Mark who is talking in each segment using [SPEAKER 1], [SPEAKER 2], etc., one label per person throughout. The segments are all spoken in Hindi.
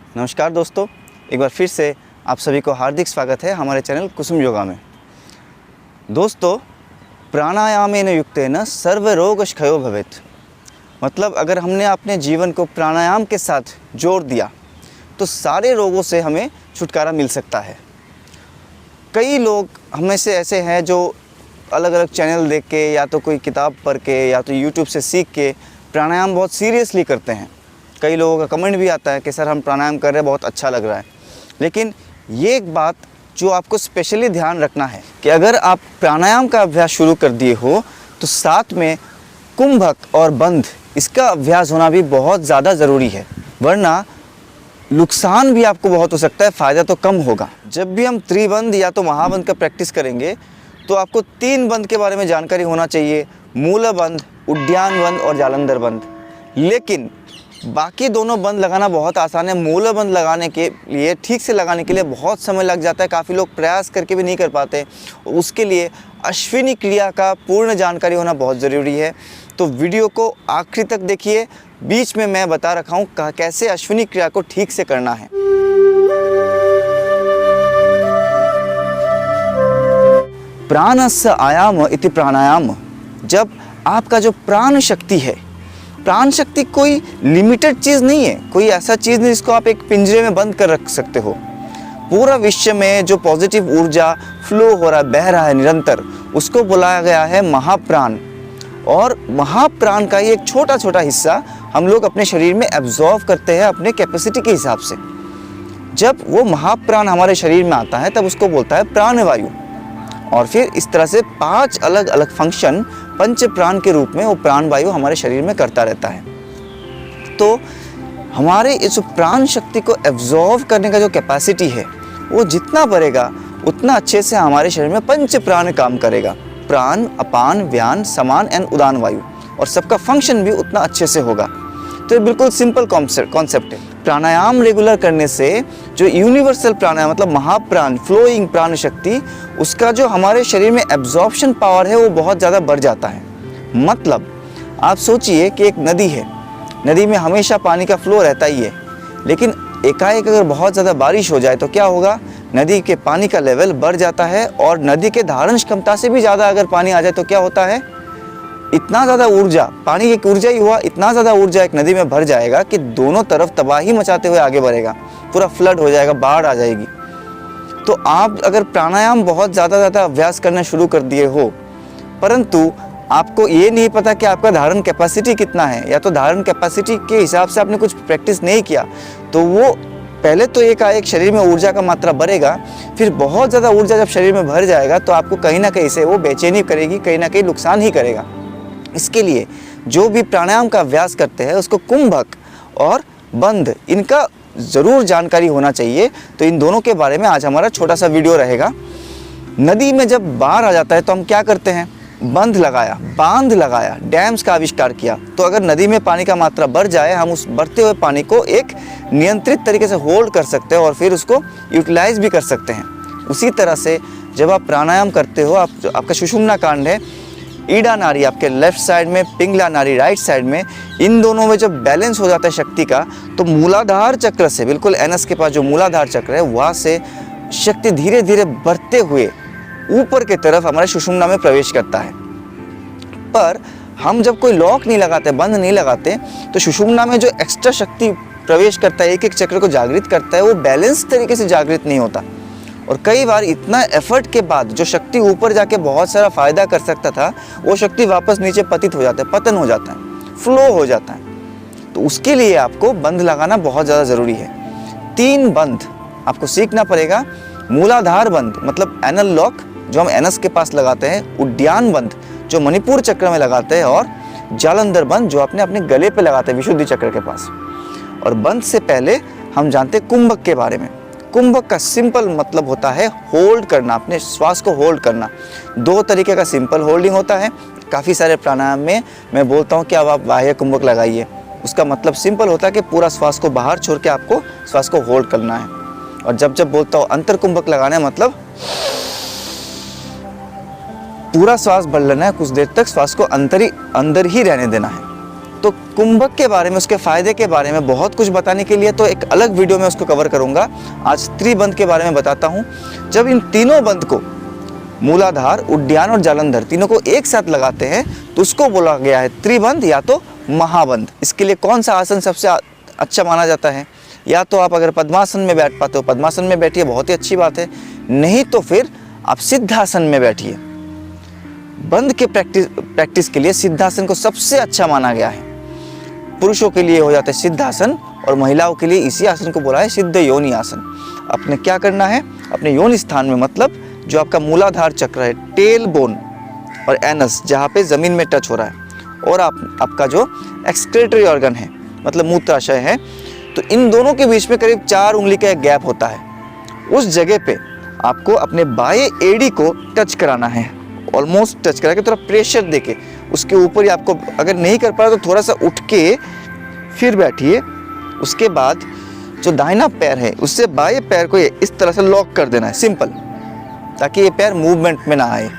[SPEAKER 1] नमस्कार दोस्तों, एक बार फिर से आप सभी को हार्दिक स्वागत है हमारे चैनल कुसुम योगा में। दोस्तों, प्राणायामेन युक्तेन सर्वरोगक्षयो भवेत्। मतलब अगर हमने अपने जीवन को प्राणायाम के साथ जोड़ दिया तो सारे रोगों से हमें छुटकारा मिल सकता है। कई लोग हमें से ऐसे हैं जो अलग अलग चैनल देख के या तो कोई किताब पढ़ के या तो यूट्यूब से सीख के प्राणायाम बहुत सीरियसली करते हैं। कई लोगों का कमेंट भी आता है कि सर हम प्राणायाम कर रहे हैं, बहुत अच्छा लग रहा है। लेकिन ये एक बात जो आपको स्पेशली ध्यान रखना है कि अगर आप प्राणायाम का अभ्यास शुरू कर दिए हो तो साथ में कुंभक और बंध इसका अभ्यास होना भी बहुत ज़्यादा ज़रूरी है, वरना नुकसान भी आपको बहुत हो सकता है, फ़ायदा तो कम होगा। जब भी हम त्रिबंध या तो महाबंध का प्रैक्टिस करेंगे तो आपको 3 बंध के बारे में जानकारी होना चाहिए, मूल बंध, उद्यान बंध और जालंधर बंध। लेकिन बाकी दोनों बंध लगाना बहुत आसान है। मूल बंध लगाने के लिए, ठीक से लगाने के लिए बहुत समय लग जाता है, काफ़ी लोग प्रयास करके भी नहीं कर पाते। उसके लिए अश्विनी क्रिया का पूर्ण जानकारी होना बहुत ज़रूरी है। तो वीडियो को आखिरी तक देखिए, बीच में मैं बता रखा हूँ कैसे अश्विनी क्रिया को ठीक से करना है। प्राणस्य आयाम इति प्राणायाम। जब आपका जो प्राण शक्ति है, प्राण शक्ति कोई लिमिटेड चीज़ नहीं है, कोई ऐसा चीज़ नहीं जिसको आप एक पिंजरे में बंद कर रख सकते हो। पूरा विश्व में जो पॉजिटिव ऊर्जा फ्लो हो रहा है, बह रहा है निरंतर, उसको बुलाया गया है महाप्राण। और महाप्राण का ही एक छोटा छोटा हिस्सा हम लोग अपने शरीर में एब्जॉर्व करते हैं अपने कैपेसिटी के हिसाब से। जब वो महाप्राण हमारे शरीर में आता है तब उसको बोलता है प्राणवायु। और फिर इस तरह से 5 अलग अलग फंक्शन पंच प्राण के रूप में वो प्राणवायु हमारे शरीर में करता रहता है। तो हमारे इस प्राण शक्ति को एब्जॉर्व करने का जो कैपेसिटी है वो जितना बढ़ेगा उतना अच्छे से हमारे शरीर में पंच प्राण काम करेगा। प्राण, अपान, व्यान, समान एंड उदान वायु, और सबका फंक्शन भी उतना अच्छे से होगा। तो ये बिल्कुल सिंपल कॉन्सेप्ट है। प्राणायाम रेगुलर करने से जो यूनिवर्सल प्राणायाम मतलब महाप्राण, फ्लोइंग प्राण शक्ति, उसका जो हमारे शरीर में एब्जॉर्प्शन पावर है वो बहुत ज़्यादा बढ़ जाता है। मतलब आप सोचिए कि एक नदी है, नदी में हमेशा पानी का फ्लो रहता ही है, लेकिन एकाएक अगर बहुत ज़्यादा बारिश हो जाए तो क्या होगा, नदी के पानी का लेवल बढ़ जाता है। और नदी के धारण क्षमता से भी ज़्यादा अगर पानी आ जाए तो क्या होता है, इतना ज़्यादा ऊर्जा, पानी एक ऊर्जा ही हुआ, इतना ज़्यादा ऊर्जा एक नदी में भर जाएगा कि दोनों तरफ तबाही मचाते हुए आगे बढ़ेगा, पूरा फ्लड हो जाएगा, बाढ़ आ जाएगी। तो आप अगर प्राणायाम बहुत ज़्यादा अभ्यास करना शुरू कर दिए हो, परंतु आपको ये नहीं पता कि आपका धारण कैपेसिटी कितना है, या तो धारण कैपेसिटी के हिसाब से आपने कुछ प्रैक्टिस नहीं किया, तो वो पहले तो एकाएक शरीर में ऊर्जा का मात्रा बढ़ेगा, फिर बहुत ज़्यादा ऊर्जा जब शरीर में भर जाएगा तो आपको कहीं ना कहीं से वो बेचैनी करेगी, कहीं ना कहीं नुकसान ही करेगा। इसके लिए जो भी प्राणायाम का अभ्यास करते हैं उसको कुंभक और बंध इनका ज़रूर जानकारी होना चाहिए। तो इन दोनों के बारे में आज हमारा छोटा सा वीडियो रहेगा। नदी में जब बाढ़ आ जाता है तो हम क्या करते हैं, बंध लगाया, बांध लगाया, डैम्स का आविष्कार किया। तो अगर नदी में पानी का मात्रा बढ़ जाए, हम उस बढ़ते हुए पानी को एक नियंत्रित तरीके से होल्ड कर सकते हैं और फिर उसको यूटिलाइज भी कर सकते हैं। उसी तरह से जब आप प्राणायाम करते हो, आपका सुषुम्ना कांड है, ईडा नाड़ी आपके लेफ्ट साइड में, पिंगला नाड़ी राइट साइड में, इन दोनों में जब बैलेंस हो जाता है शक्ति का, तो मूलाधार चक्र से, बिल्कुल एनस के पास जो मूलाधार चक्र है वहाँ से शक्ति धीरे धीरे बढ़ते हुए ऊपर की तरफ हमारे सुषुम्ना में प्रवेश करता है। पर हम जब कोई लॉक नहीं लगाते, बंद नहीं लगाते, तो सुषुम्ना में जो एक्स्ट्रा शक्ति प्रवेश करता है, एक एक चक्र को जागृत करता है, वो बैलेंस तरीके से जागृत नहीं होता। और कई बार इतना एफर्ट के बाद जो शक्ति ऊपर जाके बहुत सारा फायदा कर सकता था, वो शक्ति वापस नीचे पतित हो जाता है, पतन हो जाता है, फ्लो हो जाता है। तो उसके लिए आपको बंध लगाना बहुत ज़्यादा ज़रूरी है। 3 बंध आपको सीखना पड़ेगा। मूलाधार बंध मतलब एनल लॉक जो हम एनस के पास लगाते हैं, उद्यान बंध जो मणिपुर चक्र में लगाते हैं, और जालंधर बंध जो आपने अपने गले पे लगाते हैं विशुद्धि चक्र के पास। और बंध से पहले हम जानते हैं कुंभक के बारे में। कुंभक का सिंपल मतलब होता है होल्ड करना, अपने श्वास को होल्ड करना। 2 तरीके का सिंपल होल्डिंग होता है। काफ़ी सारे प्राणायाम में मैं बोलता हूँ कि अब आप बाह्य कुंभक लगाइए, उसका मतलब सिंपल होता है कि पूरा श्वास को बाहर छोड़ के आपको श्वास को होल्ड करना है। और जब जब बोलता हूँ अंतर कुंभक लगाना है, मतलब पूरा श्वास भर लेना है, कुछ देर तक श्वास को अंदर ही रहने देना है। तो कुंभक के बारे में, उसके फ़ायदे के बारे में बहुत कुछ बताने के लिए तो एक अलग वीडियो में उसको कवर करूँगा। आज त्रिबंध के बारे में बताता हूँ। जब इन तीनों बंध को, मूलाधार, उद्यान और जालंधर, तीनों को एक साथ लगाते हैं तो उसको बोला गया है त्रिबंध या तो महाबंध। इसके लिए कौन सा आसन सबसे अच्छा माना जाता है? या तो आप अगर पद्मासन में बैठ पाते हो पद्मासन में बैठिए, बहुत ही अच्छी बात है। नहीं तो फिर आप सिद्धासन में बैठिए। बंध के प्रैक्टिस के लिए सिद्धासन को सबसे अच्छा माना गया है। पुरुषों के लिए हो जाता है सिद्धासन और महिलाओं के लिए इसी आसन को बोला है सिद्ध योनि आसन। आपने क्या करना है, अपने योनि स्थान में, मतलब जो आपका मूलाधार चक्र है, टेल बोन और एनस जहाँ पे ज़मीन में टच हो रहा है, और आपका जो एक्सक्रेटरी ऑर्गन है मतलब मूत्राशय है, तो इन दोनों के बीच में करीब 4 उंगली का एक गैप होता है। उस जगह पे आपको अपने बाएं एड़ी को टच कराना है, ऑलमोस्ट टच करा के थोड़ा प्रेशर देके उसके ऊपर ही आपको, अगर नहीं कर पा रहा तो थोड़ा सा उठ के फिर बैठिए। उसके बाद जो दाहिना पैर है उससे बाएं पैर को इस तरह से लॉक कर देना है, सिंपल, ताकि ये पैर मूवमेंट में ना आए।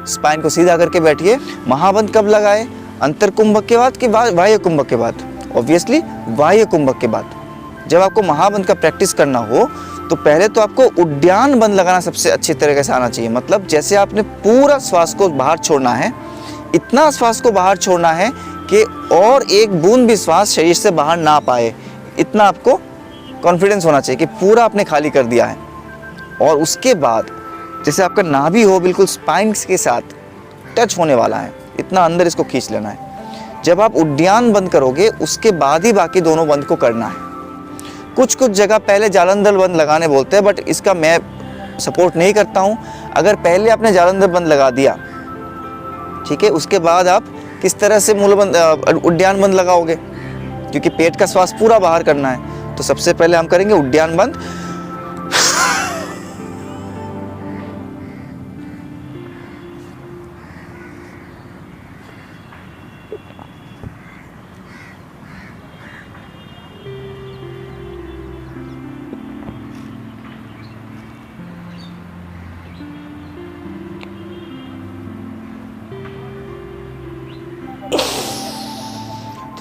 [SPEAKER 1] स्पाइन को सीधा करके बैठिए। महाबंध कब लगाए? अंतर कुंभक के बाद कि बाह्य कुंभक के बाद? ऑब्वियसली बाह्य कुंभक के बाद। जब आपको महाबंध का प्रैक्टिस करना हो तो पहले तो आपको उद्यान बंध लगाना सबसे अच्छी तरीके से आना चाहिए। मतलब जैसे आपने पूरा श्वास को बाहर छोड़ना है, इतना श्वास को बाहर छोड़ना है कि और एक बूंद भी श्वास शरीर से बाहर ना पाए, इतना आपको कॉन्फिडेंस होना चाहिए कि पूरा आपने खाली कर दिया है। और उसके बाद जैसे आपका नाभि हो बिल्कुल स्पाइन के साथ टच होने वाला है, इतना अंदर इसको खींच लेना है। जब आप उद्यान बंद करोगे उसके बाद ही बाकी दोनों बंद को करना है। कुछ जगह पहले जालंधर बंद लगाने बोलते हैं, बट इसका मैं सपोर्ट नहीं करता हूँ। अगर पहले आपने जालंधर बंद लगा दिया, ठीक है, उसके बाद आप किस तरह से उद्यान बंद लगाओगे? क्योंकि पेट का श्वास पूरा बाहर करना है। तो सबसे पहले हम करेंगे उद्यान बंद।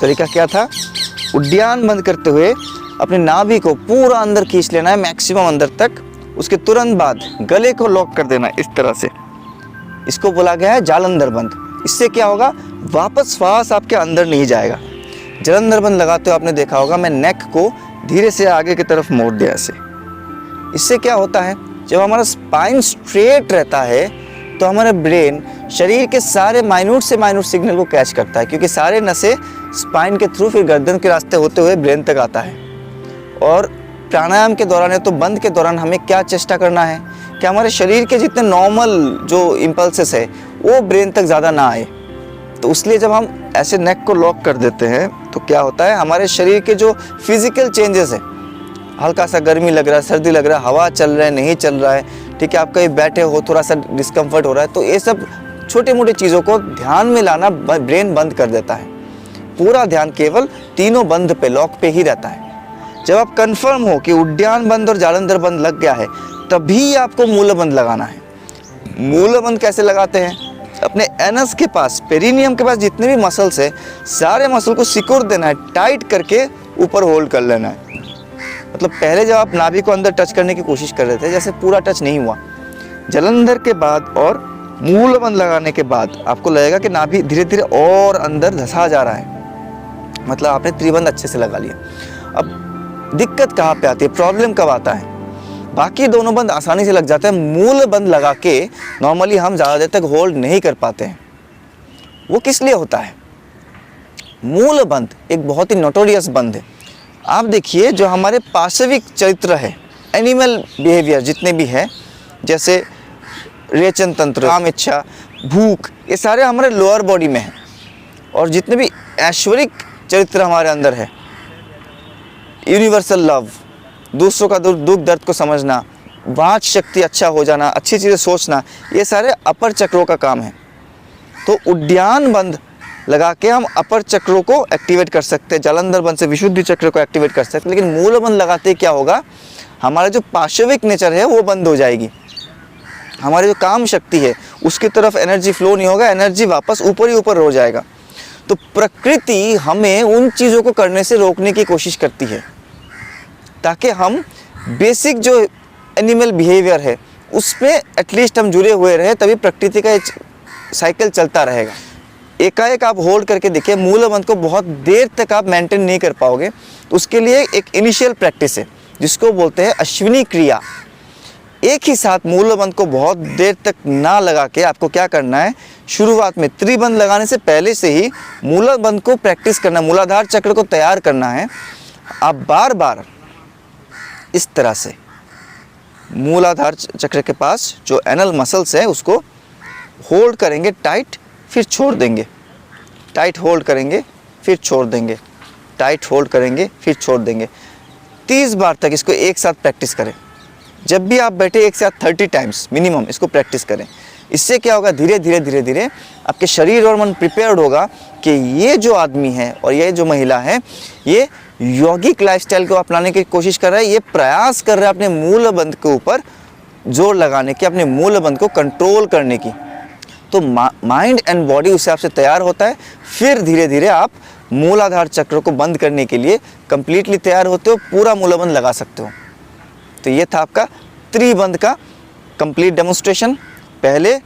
[SPEAKER 1] तरीका क्या था? उद्यान बंद करते हुए अपने नाभि को पूरा अंदर खींच लेना है, मैक्सिमम अंदर तक। उसके तुरंत बाद गले को लॉक कर देना है इस तरह से। इसको बोला गया है जालंधर बंद। इससे क्या होगा? वापस श्वास आपके अंदर नहीं जाएगा। जालंधर बंद लगाते हो आपने देखा होगा, मैं नेक को धीरे से आगे की तरफ मोड़ दिया ऐसे। इससे क्या होता है? जब हमारा स्पाइन स्ट्रेट रहता है तो हमारा ब्रेन शरीर के सारे माइन्यूट से माइन्यूट सिग्नल को कैच करता है, क्योंकि सारे नसें स्पाइन के थ्रू फिर गर्दन के रास्ते होते हुए ब्रेन तक आता है। और प्राणायाम के दौरान है तो बंद के दौरान हमें क्या चेष्टा करना है कि हमारे शरीर के जितने नॉर्मल जो इम्पल्सेस है वो ब्रेन तक ज़्यादा ना आए। तो इसलिए जब हम ऐसे नेक को लॉक कर देते हैं तो क्या होता है, हमारे शरीर के जो फिजिकल चेंजेस है, हल्का सा गर्मी लग रहा है, सर्दी लग रहा है, हवा चल रहा है, नहीं चल रहा है, ठीक है, आप कहीं बैठे हो थोड़ा सा डिस्कम्फर्ट हो रहा है, तो ये सब छोटे मोटे चीज़ों को ध्यान में लाना ब्रेन बंद कर देता है। पूरा ध्यान केवल तीनों बंद पे, लॉक पे ही रहता है। जब आप कंफर्म हो कि उद्यान बंद और जालंधर बंद लग गया है, तभी आपको मूल बंद लगाना है। मूल बंद कैसे लगाते हैं? अपने एनस के पास, पेरिनियम के पास जितने भी मसल्स है, सारे मसल को सिकुड़ देना है, टाइट करके ऊपर होल्ड कर लेना है। मतलब पहले जब आप नाभि को अंदर टच करने की कोशिश कर रहे थे, जैसे पूरा टच नहीं हुआ, जालंधर के बाद और मूल बंद लगाने के बाद आपको लगेगा कि नाभि धीरे धीरे और अंदर धंसा जा रहा है, मतलब आपने त्रिबंध अच्छे से लगा लिया। अब दिक्कत कहाँ पे आती है, प्रॉब्लम कब आता है? बाकी दोनों बंद आसानी से लग जाते हैं, मूल बंद लगा के नॉर्मली हम ज़्यादा देर तक होल्ड नहीं कर पाते हैं। वो किस लिए होता है? मूल बंद एक बहुत ही नोटोरियस बंद है। आप देखिए, जो हमारे पार्श्विक चरित्र है, एनिमल बिहेवियर जितने भी है, जैसे रेचन तंत्र, काम इच्छा, भूख, ये सारे हमारे लोअर बॉडी में हैं। और जितने भी ऐश्वरिक चरित्र हमारे अंदर है, यूनिवर्सल लव, दूसरों का दुख दर्द को समझना, वाच शक्ति अच्छा हो जाना, अच्छी चीज़ें सोचना, ये सारे अपर चक्रों का काम है। तो उद्यान बंद लगा के हम अपर चक्रों को एक्टिवेट कर सकते हैं, जालंधर बंद से विशुद्धि चक्र को एक्टिवेट कर सकते हैं। लेकिन मूल बंद लगाते क्या होगा, हमारा जो पार्श्विक नेचर है वो बंद हो जाएगी। हमारी जो काम शक्ति है उसकी तरफ एनर्जी फ्लो नहीं होगा, एनर्जी वापस ऊपर ही ऊपर हो जाएगा। तो प्रकृति हमें उन चीज़ों को करने से रोकने की कोशिश करती है ताकि हम बेसिक जो एनिमल बिहेवियर है उस पर एटलीस्ट हम जुड़े हुए रहे, तभी प्रकृति का साइकिल चलता रहेगा। एकाएक आप होल्ड करके देखिए, मूल बंध को बहुत देर तक आप मेंटेन नहीं कर पाओगे। तो उसके लिए एक इनिशियल प्रैक्टिस है जिसको बोलते हैं अश्विनी क्रिया। एक ही साथ मूल बंध को बहुत देर तक ना लगा के आपको क्या करना है, शुरुआत में त्रिबंध लगाने से पहले से ही मूल बंध को प्रैक्टिस करना, मूलाधार चक्र को तैयार करना है। आप बार बार इस तरह से मूलाधार चक्र के पास जो एनल मसल्स है उसको होल्ड करेंगे टाइट, फिर छोड़ देंगे, टाइट होल्ड करेंगे फिर छोड़ देंगे, टाइट होल्ड करेंगे फिर छोड़ देंगे। 30 बार तक इसको एक साथ प्रैक्टिस करें। जब भी आप बैठे एक साथ 30 टाइम्स मिनिमम इसको प्रैक्टिस करें। इससे क्या होगा, धीरे धीरे धीरे धीरे आपके शरीर और मन प्रिपेयर्ड होगा कि ये जो आदमी है और ये जो महिला है ये यौगिक लाइफस्टाइल को अपनाने की कोशिश कर रहा है, ये प्रयास कर रहा है अपने मूल बंध के ऊपर जोर लगाने की, अपने मूल बंध को कंट्रोल करने की। तो माइंड एंड बॉडी उस हिसाब से तैयार होता है। फिर धीरे धीरे आप मूलाधार चक्र को बंद करने के लिए कंप्लीटली तैयार होते हो, पूरा मूलबंध लगा सकते हो। तो ये था आपका त्रिबंध का कंप्लीट डेमोन्स्ट्रेशन। पहले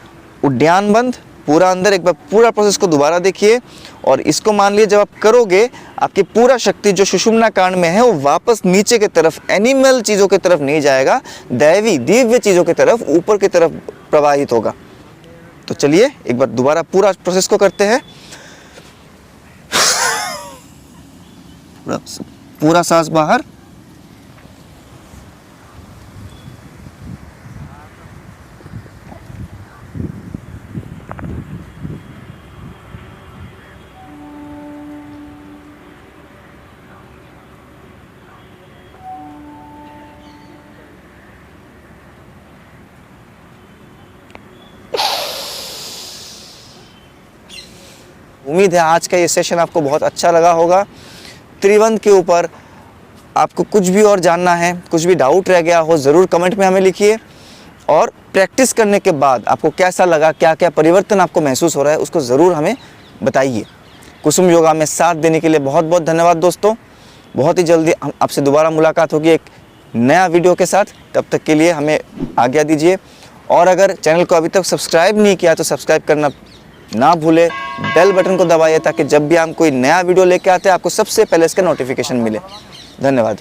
[SPEAKER 1] उद्यान बंध, पूरा अंदर, एक बार पूरा प्रोसेस को दोबारा देखिए और इसको मान लीजिए जब आप करोगे आपकी पूरा शक्ति जो सुषुम्ना कांड में है वो वापस नीचे की तरफ, एनिमल चीज़ों की तरफ नहीं जाएगा, दैवी दिव्य चीज़ों की तरफ, ऊपर की तरफ प्रवाहित होगा। तो चलिए एक बार दोबारा पूरा प्रोसेस को करते हैं। पूरा सांस बाहर, उम्मीद है आज का ये सेशन आपको बहुत अच्छा लगा होगा। त्रिबंध के ऊपर आपको कुछ भी और जानना है, कुछ भी डाउट रह गया हो, ज़रूर कमेंट में हमें लिखिए। और प्रैक्टिस करने के बाद आपको कैसा लगा, क्या क्या परिवर्तन आपको महसूस हो रहा है, उसको ज़रूर हमें बताइए। कुसुम योगा में साथ देने के लिए बहुत बहुत धन्यवाद दोस्तों। बहुत ही जल्दी आपसे दोबारा मुलाकात होगी एक नया वीडियो के साथ। तब तक के लिए हमें आज्ञा दीजिए। और अगर चैनल को अभी तक सब्सक्राइब नहीं किया तो सब्सक्राइब करना ना भूले, बेल बटन को दबाइए ताकि जब भी हम कोई नया वीडियो लेके आते हैं आपको सबसे पहले इसका नोटिफिकेशन मिले। धन्यवाद।